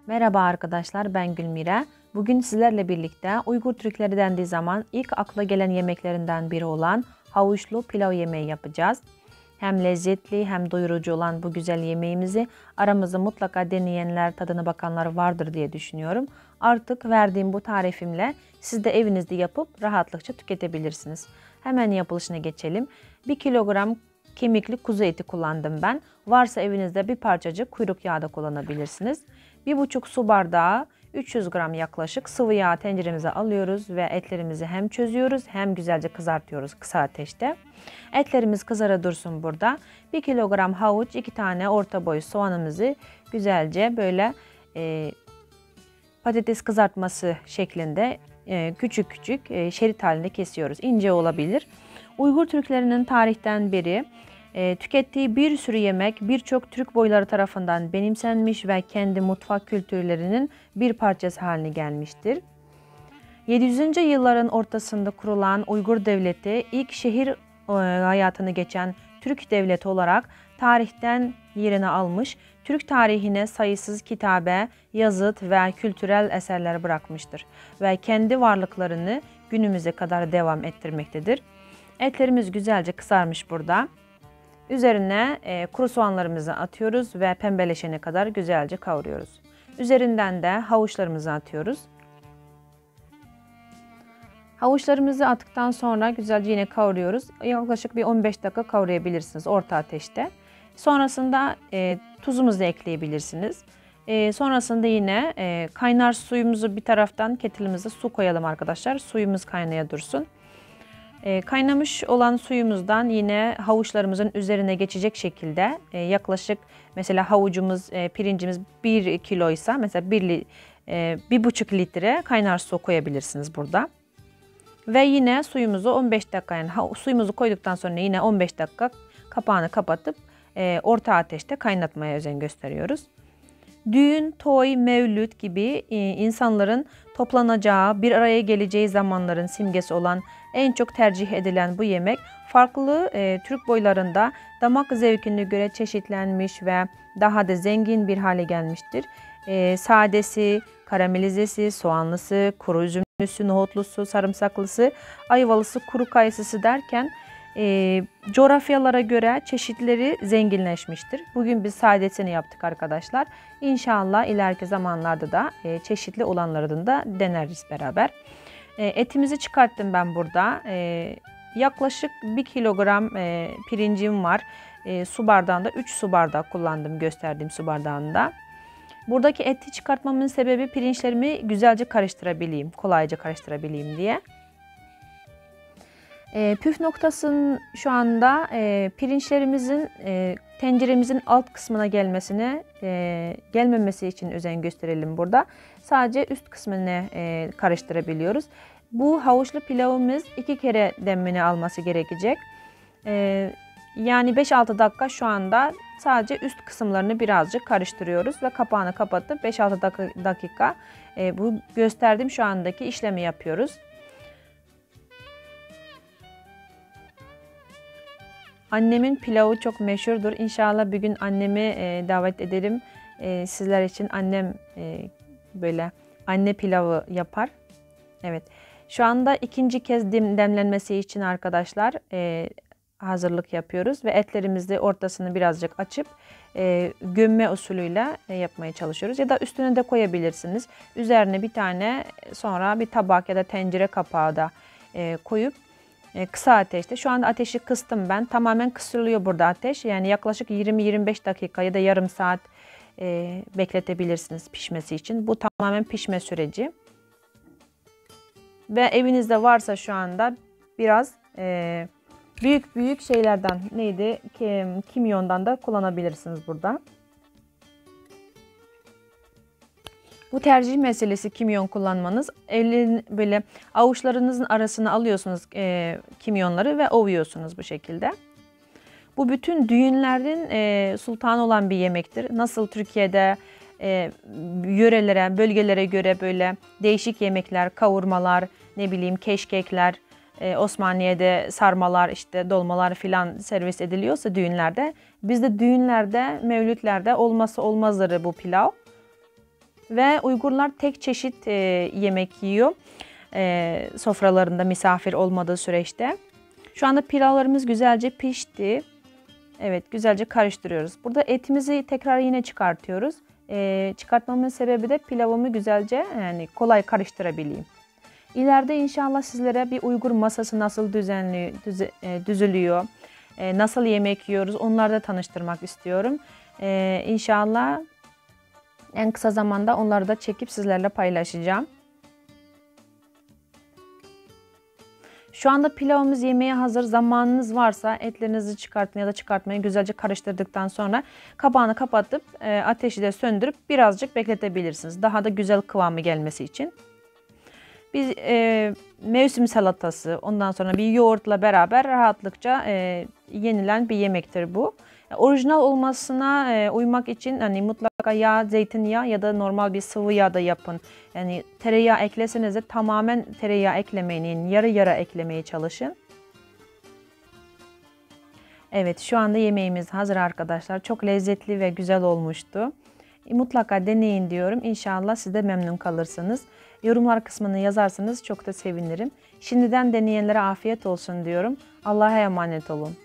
Merhaba arkadaşlar, ben Gülmira. Bugün sizlerle birlikte Uygur Türkleri dendiği zaman ilk akla gelen yemeklerinden biri olan havuçlu pilav yemeği yapacağız. Hem lezzetli hem doyurucu olan bu güzel yemeğimizi aramızda mutlaka deneyenler, tadına bakanlar vardır diye düşünüyorum. Artık verdiğim bu tarifimle siz de evinizde yapıp rahatlıkça tüketebilirsiniz. Hemen yapılışına geçelim. 1 kilogram kemikli kuzu eti kullandım ben. Varsa evinizde bir parçacık kuyruk yağı da kullanabilirsiniz. 1,5 su bardağı 300 gram yaklaşık sıvı yağ tenceremize alıyoruz ve etlerimizi hem çözüyoruz hem güzelce kızartıyoruz kısa ateşte. Etlerimiz kızara dursun burada. 1 kilogram havuç, 2 tane orta boy soğanımızı güzelce böyle patates kızartması şeklinde küçük küçük şerit halinde kesiyoruz. İnce olabilir. Uygur Türklerinin tarihten beri tükettiği bir sürü yemek birçok Türk boyları tarafından benimsenmiş ve kendi mutfak kültürlerinin bir parçası haline gelmiştir. 700. yılların ortasında kurulan Uygur Devleti ilk şehir hayatını geçen Türk devleti olarak tarihten yerini almış, Türk tarihine sayısız kitabe, yazıt ve kültürel eserler bırakmıştır ve kendi varlıklarını günümüze kadar devam ettirmektedir. Etlerimiz güzelce kızarmış burada. Üzerine kuru soğanlarımızı atıyoruz ve pembeleşene kadar güzelce kavuruyoruz. Üzerinden de havuçlarımızı atıyoruz. Havuçlarımızı attıktan sonra güzelce yine kavuruyoruz. Yaklaşık bir 15 dakika kavrayabilirsiniz orta ateşte. Sonrasında tuzumuzu da ekleyebilirsiniz. Sonrasında yine kaynar suyumuzu bir taraftan kettle'ımıza su koyalım arkadaşlar. Suyumuz kaynaya dursun. Kaynamış olan suyumuzdan yine havuçlarımızın üzerine geçecek şekilde yaklaşık mesela havucumuz, pirincimiz 1 kiloysa mesela 1,5 litre kaynar su koyabilirsiniz burada. Ve yine suyumuzu 15 dakika yani suyumuzu koyduktan sonra yine 15 dakika kapağını kapatıp orta ateşte kaynatmaya özen gösteriyoruz. Düğün, toy, mevlüt gibi insanların toplanacağı, bir araya geleceği zamanların simgesi olan en çok tercih edilen bu yemek farklı Türk boylarında damak zevkine göre çeşitlenmiş ve daha da zengin bir hale gelmiştir. Sadesi, karamelizesi, soğanlısı, kuru üzümlüsü, nohutlusu, sarımsaklısı, ayvalısı, kuru kayısısı derken coğrafyalara göre çeşitleri zenginleşmiştir. Bugün biz sadesini yaptık arkadaşlar. İnşallah ileriki zamanlarda da çeşitli olanlarını da deneriz beraber. Etimizi çıkarttım ben burada. Yaklaşık 1 kilogram pirincim var. Su bardağında 3 su bardağı kullandım gösterdiğim su bardağında. Buradaki eti çıkartmamın sebebi pirinçlerimi güzelce karıştırabileyim, kolayca karıştırabileyim diye. Püf noktasının şu anda pirinçlerimizin tenceremizin alt kısmına gelmemesi için özen gösterelim burada. Sadece üst kısmını karıştırabiliyoruz. Bu havuçlu pilavımız 2 kere demini alması gerekecek. Yani 5-6 dakika şu anda sadece üst kısımlarını birazcık karıştırıyoruz ve kapağını kapatıp 5-6 dakika bu gösterdiğim şu andaki işlemi yapıyoruz. Annemin pilavı çok meşhurdur. İnşallah bir gün annemi davet edelim. Sizler için annem böyle anne pilavı yapar. Evet. Şu anda ikinci kez demlenmesi için arkadaşlar hazırlık yapıyoruz ve etlerimizi ortasını birazcık açıp gömme usulüyle yapmaya çalışıyoruz. Ya da üstüne de koyabilirsiniz. Üzerine bir tane sonra bir tabak ya da tencere kapağı da koyup kısa ateşte. Şu anda ateşi kıstım ben. Tamamen kısılıyor burada ateş. Yani yaklaşık 20-25 dakika ya da yarım saat bekletebilirsiniz pişmesi için. Bu tamamen pişme süreci. Ve evinizde varsa şu anda biraz büyük şeylerden neydi? Kimyondan da kullanabilirsiniz burada. Bu tercih meselesi kimyon kullanmanız. Böyle avuçlarınızın arasına alıyorsunuz kimyonları ve ovuyorsunuz bu şekilde. Bu bütün düğünlerin sultanı olan bir yemektir. Nasıl Türkiye'de yörelere, bölgelere göre böyle değişik yemekler, kavurmalar, ne bileyim keşkekler, Osmaniye'de sarmalar, işte dolmalar filan servis ediliyorsa düğünlerde, bizde düğünlerde, mevlütlerde olmazsa olmazları bu pilav. Ve Uygurlar tek çeşit yemek yiyor sofralarında misafir olmadığı süreçte. Şu anda pilavlarımız güzelce pişti. Evet, güzelce karıştırıyoruz. Burada etimizi tekrar yine çıkartıyoruz. Çıkartmamın sebebi de pilavımı güzelce yani kolay karıştırabileyim. İleride inşallah sizlere bir Uygur masası nasıl düzülüyor, nasıl yemek yiyoruz onları da tanıştırmak istiyorum. İnşallah en kısa zamanda onları da çekip sizlerle paylaşacağım. Şu anda pilavımız yemeğe hazır. Zamanınız varsa etlerinizi çıkartın ya da çıkartmayı güzelce karıştırdıktan sonra kapağını kapatıp ateşi de söndürüp birazcık bekletebilirsiniz. Daha da güzel kıvamı gelmesi için. Bir mevsim salatası, ondan sonra bir yoğurtla beraber rahatlıkça yenilen bir yemektir bu. Orijinal olmasına uymak için hani mutlaka yağ, zeytinyağı ya da normal bir sıvı yağ da yapın. Yani tereyağı ekleseniz de tamamen tereyağı eklemeyin, yarı yarı eklemeye çalışın. Evet, şu anda yemeğimiz hazır arkadaşlar. Çok lezzetli ve güzel olmuştu. Mutlaka deneyin diyorum. İnşallah siz de memnun kalırsınız. Yorumlar kısmını yazarsanız çok da sevinirim. Şimdiden deneyenlere afiyet olsun diyorum. Allah'a emanet olun.